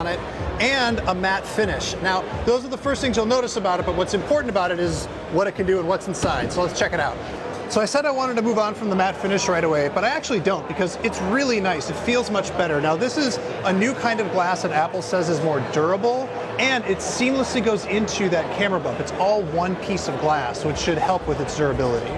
on it, and a matte finish. Now, those are the first things you'll notice about it, but what's important about it is what it can do and what's inside. So let's check it out. So I said I wanted to move on from the matte finish right away, but I actually don't, because it's really nice. It feels much better. Now, this is a new kind of glass that Apple says is more durable, and it seamlessly goes into that camera bump. It's all one piece of glass, which should help with its durability.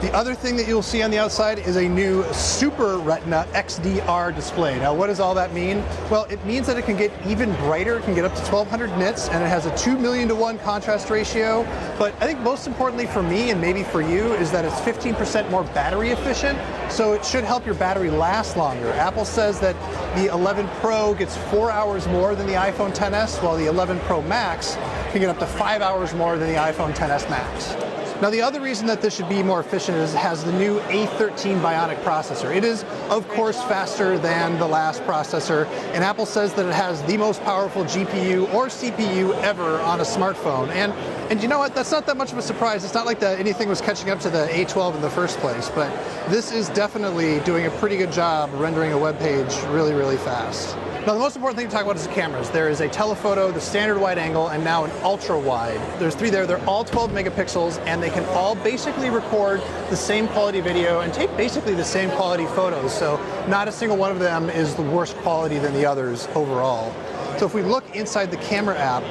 The other thing that you'll see on the outside is a new Super Retina XDR display. Now, what does all that mean? Well, it means that it can get even brighter. It can get up to 1200 nits, and it has a 2,000,000:1 contrast ratio. But I think most importantly for me, and maybe for you, is that it's 15% more battery efficient, so it should help your battery last longer. Apple says that the 11 Pro gets 4 hours more than the iPhone XS, while the 11 Pro Max can get up to 5 hours more than the iPhone XS Max. Now, the other reason that this should be more efficient is it has the new A13 Bionic processor. It is, of course, faster than the last processor, and Apple says that it has the most powerful GPU or CPU ever on a smartphone. And you know what? That's not that much of a surprise. It's not like anything was catching up to the A12 in the first place, but this is definitely doing a pretty good job rendering a web page really, really fast. Now, the most important thing to talk about is the cameras. There is a telephoto, the standard wide angle, and now an ultra wide. There's 3 there. They're all 12 megapixels, and they can all basically record the same quality video and take basically the same quality photos. So not a single one of them is the worst quality than the others overall. So if we look inside the camera app,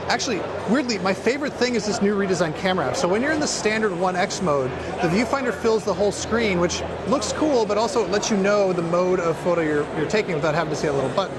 actually, weirdly, my favorite thing is this new redesigned camera app. So when you're in the standard 1X mode, the viewfinder fills the whole screen, which looks cool, but also it lets you know the mode of photo you're taking without having to see a little button.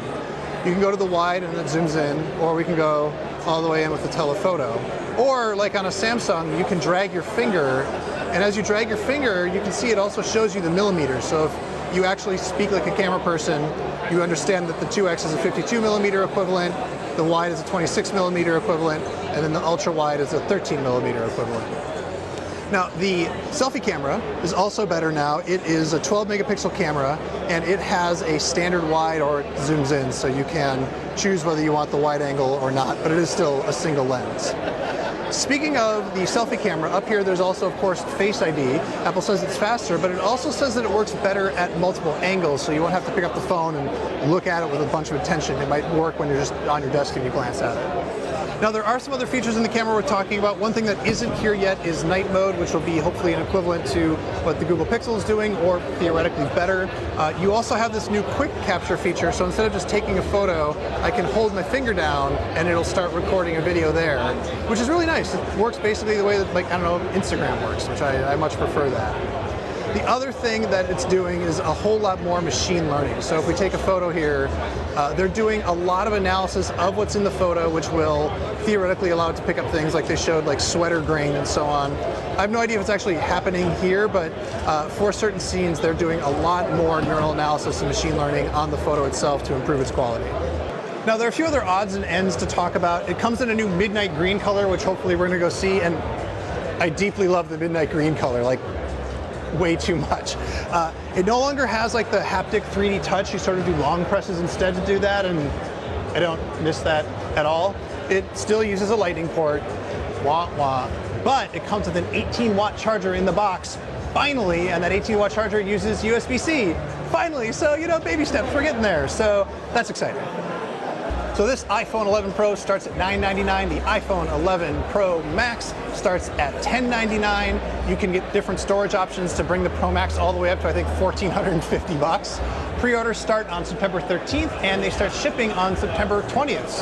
You can go to the wide and it zooms in, or we can go all the way in with the telephoto. Or like on a Samsung, you can drag your finger, and as you drag your finger, you can see it also shows you the millimeters. So if you actually speak like a camera person, you understand that the 2X is a 52mm equivalent, the wide is a 26mm equivalent, and then the ultra wide is a 13mm equivalent. Now, the selfie camera is also better now. It is a 12 megapixel camera, and it has a standard wide, or it zooms in, so you can choose whether you want the wide angle or not, but it is still a single lens. Speaking of the selfie camera, up here there's also, of course, Face ID. Apple says it's faster, but it also says that it works better at multiple angles, so you won't have to pick up the phone and look at it with a bunch of attention. It might work when you're just on your desk and you glance at it. Now, there are some other features in the camera we're talking about. One thing that isn't here yet is night mode, which will be hopefully an equivalent to what the Google Pixel is doing, or theoretically better. You also have this new quick capture feature, so instead of just taking a photo, I can hold my finger down and it'll start recording a video there, which is really nice. It works basically the way that, like, I don't know, Instagram works, which I much prefer that. The other thing that it's doing is a whole lot more machine learning. So if we take a photo here, they're doing a lot of analysis of what's in the photo, which will theoretically allow it to pick up things like they showed, like sweater grain and so on. I have no idea if it's actually happening here, but for certain scenes, they're doing a lot more neural analysis and machine learning on the photo itself to improve its quality. Now, there are a few other odds and ends to talk about. It comes in a new midnight green color, which hopefully we're gonna go see, and I deeply love the midnight green color, like way too much. It no longer has like the haptic 3D touch. You sort of do long presses instead to do that, and I don't miss that at all. It still uses a lightning port, wah wah, but it comes with an 18-watt charger in the box, finally, and that 18-watt charger uses USB-C, finally. So, you know, baby steps, we're getting there, so that's exciting. So this iPhone 11 Pro starts at $999. The iPhone 11 Pro Max starts at $1099. You can get different storage options to bring the Pro Max all the way up to, I think, $1,450. Pre-orders start on September 13th, and they start shipping on September 20th.